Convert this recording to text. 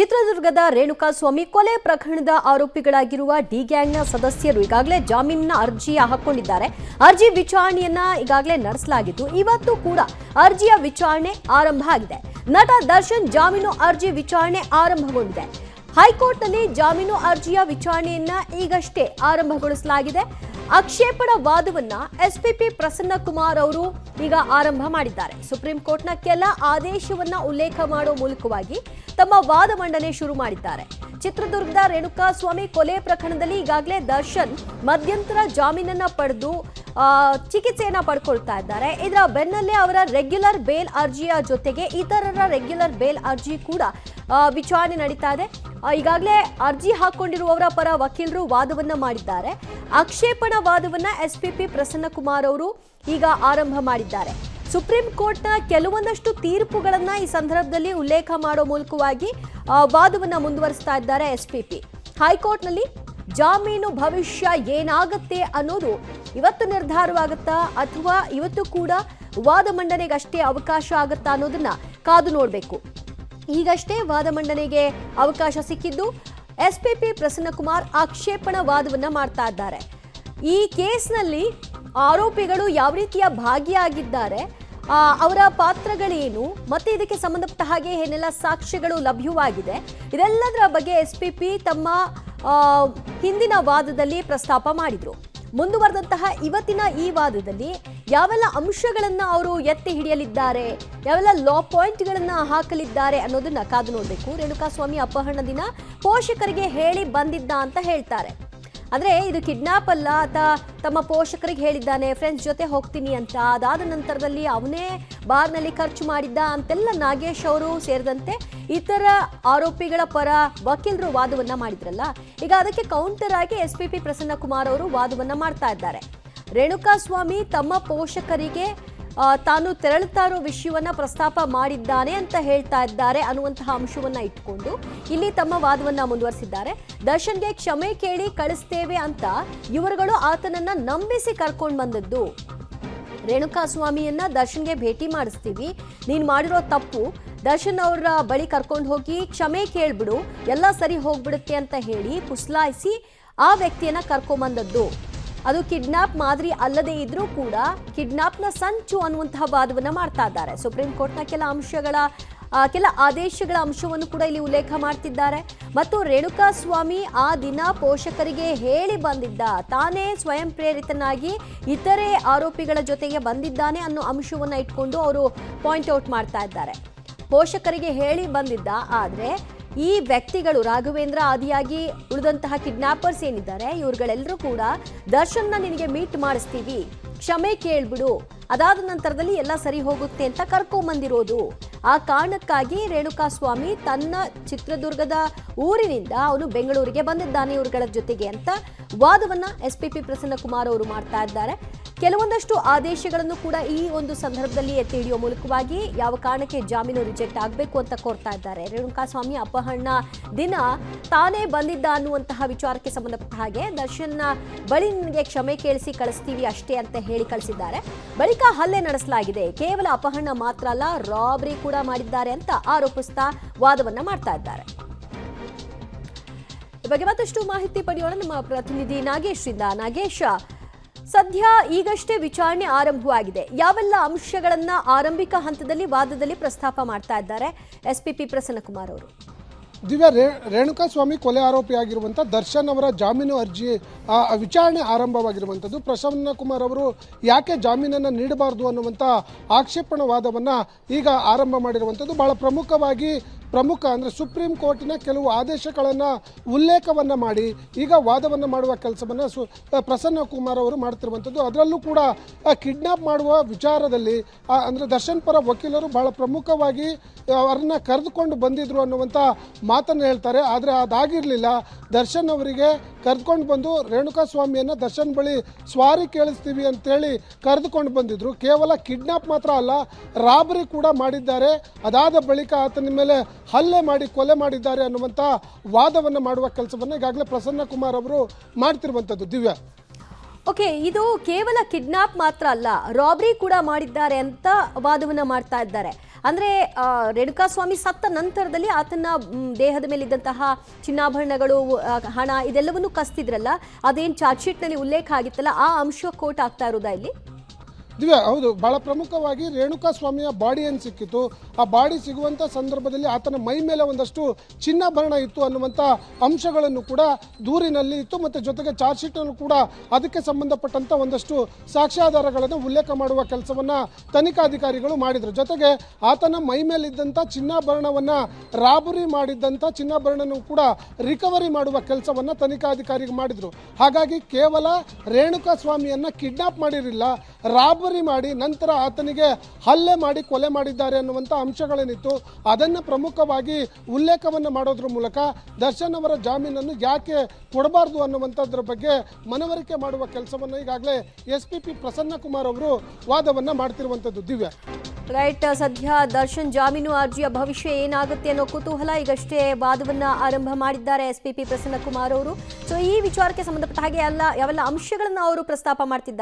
ಚಿತ್ರದುರ್ಗದ ರೇಣುಕಾಸ್ವಾಮಿ ಕೊಲೆ ಪ್ರಕರಣದ ಆರೋಪಿಗಳಾಗಿರುವ ಡಿ ಗ್ಯಾಂಗ್ನ ಸದಸ್ಯರು ಈಗಾಗಲೇ ಜಾಮೀನಿನ ಅರ್ಜಿ ಹಾಕೊಂಡಿದ್ದಾರೆ. ಅರ್ಜಿ ವಿಚಾರಣೆಯನ್ನ ಈಗಾಗಲೇ ನಡೆಸಲಾಗಿದ್ದು ಇವತ್ತು ಕೂಡ ಅರ್ಜಿಯ ವಿಚಾರಣೆ ಆರಂಭ ಆಗಿದೆ. ನಟ ದರ್ಶನ್ ಜಾಮೀನು ಅರ್ಜಿ ವಿಚಾರಣೆ ಆರಂಭಗೊಂಡಿದೆ. ಹೈಕೋರ್ಟ್ನಲ್ಲಿ ಜಾಮೀನು ಅರ್ಜಿಯ ವಿಚಾರಣೆಯನ್ನ ಈಗಷ್ಟೇ ಆರಂಭಗೊಳಿಸಲಾಗಿದೆ. ಆಕ್ಷೇಪಣಾ ವಾದವನ್ನ ಎಸ್ಪಿಪಿ ಪ್ರಸನ್ನ ಕುಮಾರ್ ಅವರು ಈಗ ಆರಂಭ ಮಾಡಿದ್ದಾರೆ. ಸುಪ್ರೀಂ ಕೋರ್ಟ್ನ ಕೆಲ ಆದೇಶವನ್ನ ಉಲ್ಲೇಖ ಮಾಡುವ ಮೂಲಕವಾಗಿ ತಮ್ಮ ವಾದ ಮಂಡನೆ ಶುರು ಮಾಡಿದ್ದಾರೆ. ಚಿತ್ರದುರ್ಗದ ರೇಣುಕಾಸ್ವಾಮಿ ಕೊಲೆ ಪ್ರಕರಣದಲ್ಲಿ ಈಗಾಗಲೇ ದರ್ಶನ್ ಮಧ್ಯಂತರ ಜಾಮೀನನ್ನ ಪಡೆದು ಚಿಕಿತ್ಸೆಯನ್ನ ಪಡ್ಕೊಳ್ತಾ ಇದ್ದಾರೆ. ಇದರ ಬೆನ್ನಲ್ಲೇ ಅವರ ರೆಗ್ಯುಲರ್ ಬೇಲ್ ಅರ್ಜಿಯ ಜೊತೆಗೆ ಇತರರ ರೆಗ್ಯುಲರ್ ಬೇಲ್ ಅರ್ಜಿ ಕೂಡ ವಿಚಾರಣೆ ನಡೀತಾ ಇದೆ. ಈಗಾಗಲೇ ಅರ್ಜಿ ಹಾಕೊಂಡಿರುವವರ ಪರ ವಕೀಲರು ವಾದವನ್ನ ಮಾಡಿದ್ದಾರೆ. ಆಕ್ಷೇಪಣಾ ವಾದವನ್ನ ಎಸ್ಪಿಪಿ ಪ್ರಸನ್ನ ಕುಮಾರ್ ಅವರು ಈಗ ಆರಂಭ ಮಾಡಿದ್ದಾರೆ. ಸುಪ್ರೀಂ ಕೋರ್ಟ್ನ ಕೆಲವೊಂದಷ್ಟು ತೀರ್ಪುಗಳನ್ನ ಈ ಸಂದರ್ಭದಲ್ಲಿ ಉಲ್ಲೇಖ ಮಾಡೋ ಮೂಲಕವಾಗಿ ವಾದವನ್ನ ಮುಂದುವರಿಸ್ತಾ ಇದ್ದಾರೆ ಎಸ್ಪಿಪಿ. ಹೈಕೋರ್ಟ್ನಲ್ಲಿ ಜಾಮೀನು ಭವಿಷ್ಯ ಏನಾಗುತ್ತೆ ಅನ್ನೋದು ಇವತ್ತು ನಿರ್ಧಾರವಾಗುತ್ತಾ ಅಥವಾ ಇವತ್ತು ಕೂಡ ವಾದ ಮಂಡನೆಗಷ್ಟೇ ಅವಕಾಶ ಆಗುತ್ತಾ ಅನ್ನೋದನ್ನ ಕಾದು ನೋಡಬೇಕು. ಈಗಷ್ಟೇ ವಾದ ಮಂಡನೆಗೆ ಅವಕಾಶ ಸಿಕ್ಕಿದ್ದು ಎಸ್ಪಿಪಿ ಪ್ರಸನ್ನ ಕುಮಾರ್ ಆಕ್ಷೇಪಣಾ ವಾದವನ್ನ ಮಾಡ್ತಾ ಇದ್ದಾರೆ. ಈ ಕೇಸ್ನಲ್ಲಿ ಆರೋಪಿಗಳು ಯಾವ ರೀತಿಯ ಭಾಗಿಯಾಗಿದ್ದಾರೆ, ಅವರ ಪಾತ್ರಗಳೇನು, ಮತ್ತೆ ಇದಕ್ಕೆ ಸಂಬಂಧಪಟ್ಟ ಹಾಗೆ ಏನೆಲ್ಲ ಸಾಕ್ಷ್ಯಗಳು ಲಭ್ಯವಾಗಿದೆ, ಇದೆಲ್ಲದರ ಬಗ್ಗೆ ಎಸ್ಪಿಪಿ ತಮ್ಮ ಹಿಂದಿನ ವಾದದಲ್ಲಿ ಪ್ರಸ್ತಾಪ ಮಾಡಿದ್ರು. ಮುಂದುವರೆದಂತಹ ಇವತ್ತಿನ ಈ ವಾದದಲ್ಲಿ ಯಾವೆಲ್ಲ ಅಂಶಗಳನ್ನ ಅವರು ಎತ್ತಿ ಹಿಡಿಯಲಿದ್ದಾರೆ, ಯಾವೆಲ್ಲ ಲಾ ಪಾಯಿಂಟ್ಗಳನ್ನ ಹಾಕಲಿದ್ದಾರೆ ಅನ್ನೋದನ್ನ ಕಾದು ನೋಡಬೇಕು. ರೇಣುಕಾಸ್ವಾಮಿ ಅಪಹರಣ ದಿನ ಪೋಷಕರಿಗೆ ಹೇಳಿ ಬಂದಿದ್ದ ಅಂತ ಹೇಳ್ತಾರೆ. ಅಂದ್ರೆ ಇದು ಕಿಡ್ನಾಪ್ ಅಲ್ಲ, ತಮ್ಮ ಪೋಷಕರಿಗೆ ಹೇಳಿದ್ದಾನೆ ಫ್ರೆಂಡ್ಸ್ ಜೊತೆ ಹೋಗ್ತೀನಿ ಅಂತ. ಅದಾದ ನಂತರದಲ್ಲಿ ಅವನೇ ಬಾರ್ನಲ್ಲಿ ಖರ್ಚು ಮಾಡಿದ್ದ ಅಂತೆಲ್ಲ ನಾಗೇಶ್ ಅವರು ಸೇರಿದಂತೆ ಇತರ ಆರೋಪಿಗಳ ಪರ ವಕೀಲರು ವಾದವನ್ನ ಮಾಡಿದ್ರಲ್ಲ. ಈಗ ಅದಕ್ಕೆ ಕೌಂಟರ್ ಆಗಿ ಎಸ್ಪಿಪಿ ಪ್ರಸನ್ನ ಕುಮಾರ್ ಅವರು ವಾದವನ್ನ ಮಾಡ್ತಾ ಇದ್ದಾರೆ. ರೇಣುಕಾಸ್ವಾಮಿ ತಮ್ಮ ಪೋಷಕರಿಗೆ ತಾನು ತೆರಳುತ್ತಾ ಇರೋ ವಿಷಯವನ್ನ ಪ್ರಸ್ತಾಪ ಮಾಡಿದ್ದಾನೆ ಅಂತ ಹೇಳ್ತಾ ಇದ್ದಾರೆ ಅನ್ನುವಂತಹ ಅಂಶವನ್ನ ಇಟ್ಕೊಂಡು ಇಲ್ಲಿ ತಮ್ಮ ವಾದವನ್ನ ಮುಂದುವರಿಸಿದ್ದಾರೆ. ದರ್ಶನ್ಗೆ ಕ್ಷಮೆ ಕೇಳಿ ಕಳಿಸ್ತೇವೆ ಅಂತ ಇವರುಗಳು ಆತನನ್ನ ನಂಬಿಸಿ ಕರ್ಕೊಂಡು ಬಂದದ್ದು. ರೇಣುಕಾಸ್ವಾಮಿಯನ್ನ ದರ್ಶನ್ಗೆ ಭೇಟಿ ಮಾಡಿಸ್ತೀವಿ, ನೀನ್ ಮಾಡಿರೋ ತಪ್ಪು, ದರ್ಶನ್ ಅವರ ಬಳಿ ಕರ್ಕೊಂಡು ಹೋಗಿ ಕ್ಷಮೆ ಕೇಳ್ಬಿಡು, ಎಲ್ಲ ಸರಿ ಹೋಗ್ಬಿಡುತ್ತೆ ಅಂತ ಹೇಳಿ ಪುಸ್ಲಾಯಿಸಿ ಆ ವ್ಯಕ್ತಿಯನ್ನ ಕರ್ಕೊಂಬಂದದ್ದು. ಅದು ಕಿಡ್ನಾಪ್ ಮಾದರಿ ಅಲ್ಲದೆ ಇದ್ರೂ ಕೂಡ ಕಿಡ್ನಾಪ್ನ ಸಂಚು ಅನ್ನುವಂತಹ ವಾದವನ್ನ ಮಾಡ್ತಾ ಇದ್ದಾರೆ. ಸುಪ್ರೀಂ ಕೋರ್ಟ್ನ ಕೆಲ ಆದೇಶಗಳ ಅಂಶವನ್ನು ಕೂಡ ಇಲ್ಲಿ ಉಲ್ಲೇಖ ಮಾಡ್ತಿದ್ದಾರೆ. ಮತ್ತು ರೇಣುಕಾಸ್ವಾಮಿ ಆ ದಿನ ಪೋಷಕರಿಗೆ ಹೇಳಿ ಬಂದಿದ್ದ, ತಾನೇ ಸ್ವಯಂ ಪ್ರೇರಿತನಾಗಿ ಇತರೆ ಆರೋಪಿಗಳ ಜೊತೆಗೆ ಬಂದಿದ್ದಾನೆ ಅನ್ನೋ ಅಂಶವನ್ನ ಇಟ್ಕೊಂಡು ಅವರು ಪಾಯಿಂಟ್ ಔಟ್ ಮಾಡ್ತಾ ಇದ್ದಾರೆ. ಪೋಷಕರಿಗೆ ಹೇಳಿ ಬಂದಿದ್ದ, ಆದ್ರೆ ಈ ವ್ಯಕ್ತಿಗಳು ರಾಘವೇಂದ್ರ ಆದಿಯಾಗಿ ಉಳಿದಂತಹ ಕಿಡ್ನಾಪರ್ಸ್ ಏನಿದ್ದಾರೆ ಇವ್ರುಗಳೆಲ್ಲರೂ ಕೂಡ ದರ್ಶನ್ನ ನಿನಗೆ ಮೀಟ್ ಮಾಡಿಸ್ತೀವಿ, ಕ್ಷಮೆ ಕೇಳ್ಬಿಡು, ಅದಾದ ನಂತರದಲ್ಲಿ ಎಲ್ಲ ಸರಿ ಹೋಗುತ್ತೆ ಅಂತ ಕರ್ಕೊಂಬಂದಿರೋದು. ಆ ಕಾರಣಕ್ಕಾಗಿ ರೇಣುಕಾಸ್ವಾಮಿ ತನ್ನ ಚಿತ್ರದುರ್ಗದ ಊರಿನಿಂದ ಅವನು ಬೆಂಗಳೂರಿಗೆ ಬಂದಿದ್ದಾನೆ ಇವ್ರುಗಳ ಜೊತೆಗೆ ಅಂತ ವಾದವನ್ನ ಎಸ್ಪಿಪಿ ಪ್ರಸನ್ನ ಕುಮಾರ್ ಅವರು ಮಾಡ್ತಾ ಇದ್ದಾರೆ. ಕೆಲವೊಂದಷ್ಟು ಆದೇಶಗಳನ್ನು ಕೂಡ ಈ ಒಂದು ಸಂದರ್ಭದಲ್ಲಿ ಎತ್ತಿ ಹಿಡಿಯುವ ಮೂಲಕವಾಗಿ ಯಾವ ಕಾರಣಕ್ಕೆ ಜಾಮೀನು ರಿಜೆಕ್ಟ್ ಆಗಬೇಕು ಅಂತ ಕೋರ್ತಾ ಇದ್ದಾರೆ. ರೇಣುಕಾಸ್ವಾಮಿ ಅಪಹರಣ ದಿನ ತಾನೇ ಬಂದಿದ್ದ ಅನ್ನುವಂತಹ ವಿಚಾರಕ್ಕೆ ಸಂಬಂಧಪಟ್ಟ ಹಾಗೆ ದರ್ಶನ್ನ ಬಳಿ ನಿನಗೆ ಕ್ಷಮೆ ಕೇಳಿಸಿ ಕಳಿಸ್ತೀವಿ ಅಷ್ಟೇ ಅಂತ ಹೇಳಿ ಕಳಿಸಿದ್ದಾರೆ. ಬಳಿಕ ಹಲ್ಲೆ ನಡೆಸಲಾಗಿದೆ, ಕೇವಲ ಅಪಹರಣ ಮಾತ್ರ ಅಲ್ಲ ರಾಬರಿ ಕೂಡ ಮಾಡಿದ್ದಾರೆ ಅಂತ ಆರೋಪಿಸ್ತಾ ವಾದವನ್ನ ಮಾಡ್ತಾ ಇದ್ದಾರೆ. ಈ ಬಗ್ಗೆ ಮತ್ತಷ್ಟು ಮಾಹಿತಿ ಪಡೆಯೋಣ ನಮ್ಮ ಪ್ರತಿನಿಧಿ ನಾಗೇಶ್ ಇಂದ. ನಾಗೇಶ್, ಸದ್ಯ ಈಗಷ್ಟೇ ವಿಚಾರಣೆ ಆರಂಭವಾಗಿದೆ. ಯಾವೆಲ್ಲ ಅಂಶಗಳನ್ನ ಆರಂಭಿಕ ಹಂತದಲ್ಲಿ ವಾದದಲ್ಲಿ ಪ್ರಸ್ತಾಪ ಮಾಡ್ತಾ ಇದ್ದಾರೆ ಎಸ್ಪಿಪಿ ಪ್ರಸನ್ನ ಕುಮಾರ್ ಅವರು? ದಿವ್ಯಾ, ರೇಣುಕಾಸ್ವಾಮಿ ಕೊಲೆ ಆರೋಪಿಯಾಗಿರುವಂಥ ದರ್ಶನ್ ಅವರ ಜಾಮೀನು ಅರ್ಜಿ ವಿಚಾರಣೆ ಆರಂಭವಾಗಿರುವಂಥದ್ದು. ಪ್ರಸನ್ನ ಕುಮಾರ್ ಅವರು ಯಾಕೆ ಜಾಮೀನನ್ನು ನೀಡಬಾರ್ದು ಅನ್ನುವಂಥ ಆಕ್ಷೇಪಣಾ ವಾದವನ್ನು ಈಗ ಆರಂಭ ಮಾಡಿರುವಂಥದ್ದು. ಬಹಳ ಪ್ರಮುಖ ಅಂದರೆ ಸುಪ್ರೀಂ ಕೋರ್ಟಿನ ಕೆಲವು ಆದೇಶಗಳನ್ನು ಉಲ್ಲೇಖವನ್ನು ಮಾಡಿ ಈಗ ವಾದವನ್ನು ಮಾಡುವ ಕೆಲಸವನ್ನು ಪ್ರಸನ್ನ ಕುಮಾರ್ ಅವರು ಮಾಡ್ತಿರುವಂಥದ್ದು. ಅದರಲ್ಲೂ ಕೂಡ ಕಿಡ್ನಾಪ್ ಮಾಡುವ ವಿಚಾರದಲ್ಲಿ ಅಂದರೆ ದರ್ಶನ್ ಪರ ವಕೀಲರು ಬಹಳ ಪ್ರಮುಖವಾಗಿ ಅವರನ್ನು ಕರೆದುಕೊಂಡು ಬಂದಿದ್ರು ಅನ್ನುವಂಥ ಮಾತನ್ನು ಹೇಳ್ತಾರೆ. ಆದರೆ ಅದಾಗಿರಲಿಲ್ಲ. ದರ್ಶನ್ ಅವರಿಗೆ ಕರೆದುಕೊಂಡು ಬಂದು ರೇಣುಕಾಸ್ವಾಮಿಯನ್ನು ದರ್ಶನ್ ಬಳಿ ಸ್ವಾರಿ ಕೇಳಿಸ್ತೀವಿ ಅಂತೇಳಿ ಕರೆದುಕೊಂಡು ಬಂದಿದ್ರು. ಕೇವಲ ಕಿಡ್ನಾಪ್ ಮಾತ್ರ ಅಲ್ಲ, ರಾಬರಿ ಕೂಡ ಮಾಡಿದ್ದಾರೆ. ಅದಾದ ಬಳಿಕ ಆತನ ಮೇಲೆ ಹಲ್ಲೆ ಮಾಡಿ ಕೊಲೆ ಮಾಡಿದ್ದಾರೆ ಅನ್ನುವಂಥ ವಾದವನ್ನು ಮಾಡುವ ಕೆಲಸವನ್ನು ಈಗಾಗಲೇ ಪ್ರಸನ್ನ ಕುಮಾರ್ ಅವರು ಮಾಡ್ತಿರುವಂಥದ್ದು. ದಿವ್ಯಾ, ಓಕೆ, ಇದು ಕೇವಲ ಕಿಡ್ನಾಪ್ ಮಾತ್ರ ಅಲ್ಲ, ರಾಬರಿ ಕೂಡ ಮಾಡಿದ್ದಾರೆ ಅಂತ ವಾದವನ್ನ ಮಾಡ್ತಾ ಇದ್ದಾರೆ. ಅಂದ್ರೆ ರೇಣುಕಾಸ್ವಾಮಿ ಸತ್ತ ನಂತರದಲ್ಲಿ ಆತನ ದೇಹದ ಮೇಲಿದ್ದಂತಹ ಚಿನ್ನಾಭರಣಗಳು, ಹಣ ಇದೆಲ್ಲವನ್ನೂ ಕಸ್ತಿದ್ರಲ್ಲ, ಅದೇನ್ ಚಾರ್ಜ್ ಶೀಟ್ ನಲ್ಲಿ ಉಲ್ಲೇಖ ಆಗಿತ್ತಲ್ಲ, ಆ ಅಂಶ ಕೋಟ್ ಆಗ್ತಾ ಇರೋದಾ ಇಲ್ಲಿ? ದಿವ್ಯಾ, ಹೌದು, ಬಹಳ ಪ್ರಮುಖವಾಗಿ ರೇಣುಕಾ ಸ್ವಾಮಿಯ ಬಾಡಿ ಏನು ಸಿಕ್ಕಿತ್ತು, ಆ ಬಾಡಿ ಸಿಗುವಂಥ ಸಂದರ್ಭದಲ್ಲಿ ಆತನ ಮೈ ಮೇಲೆ ಒಂದಷ್ಟು ಚಿನ್ನಾಭರಣ ಇತ್ತು ಅನ್ನುವಂಥ ಅಂಶಗಳನ್ನು ಕೂಡ ದೂರಿನಲ್ಲಿ ಇತ್ತು. ಮತ್ತು ಜೊತೆಗೆ ಚಾರ್ಜ್ ಶೀಟನ್ನು ಕೂಡ ಅದಕ್ಕೆ ಸಂಬಂಧಪಟ್ಟಂಥ ಒಂದಷ್ಟು ಸಾಕ್ಷ್ಯಾಧಾರಗಳನ್ನು ಉಲ್ಲೇಖ ಮಾಡುವ ಕೆಲಸವನ್ನು ತನಿಖಾಧಿಕಾರಿಗಳು ಮಾಡಿದರು. ಜೊತೆಗೆ ಆತನ ಮೈ ಮೇಲಿದ್ದಂಥ ಚಿನ್ನಾಭರಣವನ್ನು ರಾಬರಿ ಮಾಡಿದ್ದಂಥ ಚಿನ್ನಾಭರಣನೂ ಕೂಡ ರಿಕವರಿ ಮಾಡುವ ಕೆಲಸವನ್ನು ತನಿಖಾಧಿಕಾರಿಗಳು ಮಾಡಿದರು. ಹಾಗಾಗಿ ಕೇವಲ ರೇಣುಕಾ ಸ್ವಾಮಿಯನ್ನು ಕಿಡ್ನಾಪ್ ಮಾಡಿರಲಿಲ್ಲ, ರಾಬರಿ ಮಾಡಿ ನಂತರ ಆತನಿಗೆ ಹಲ್ಲೆ ಮಾಡಿ ಕೊಲೆ ಮಾಡಿದ್ದಾರೆ ಅನ್ನುವಂಥ ಅಂಶಗಳೇನಿತ್ತು ಅದನ್ನು ಪ್ರಮುಖವಾಗಿ ಉಲ್ಲೇಖವನ್ನು ಮಾಡೋದ್ರ ಮೂಲಕ ದರ್ಶನ್ ಅವರ ಜಾಮೀನನ್ನು ಯಾಕೆ ಕೊಡಬಾರ್ದು ಅನ್ನುವಂಥದ್ರ ಬಗ್ಗೆ ಮನವರಿಕೆ ಮಾಡುವ ಕೆಲಸವನ್ನು ಈಗಾಗಲೇ SPP ಪ್ರಸನ್ನ ಕುಮಾರ್ ಅವರು ವಾದವನ್ನು ಮಾಡ್ತಿರುವಂಥದ್ದು. ದಿವ್ಯಾ, ರೈಟ್, ಸದ್ಯ ದರ್ಶನ್ ಜಾಮೀನು ಅರ್ಜಿಯ ಭವಿಷ್ಯ ಏನಾಗುತ್ತೆ ಅನ್ನೋ ಕುತೂಹಲ. ಈಗಷ್ಟೇ ವಾದವನ್ನ ಆರಂಭ ಮಾಡಿದ್ದಾರೆ SPP ಪ್ರಸನ್ನ ಕುಮಾರ್ ಅವರು. ಸೊ ಈ ವಿಚಾರಕ್ಕೆ ಸಂಬಂಧಪಟ್ಟ ಹಾಗೆ ಯಾವೆಲ್ಲ ಅಂಶಗಳನ್ನ ಅವರು ಪ್ರಸ್ತಾಪ ಮಾಡ್ತಿದ್ದಾರೆ?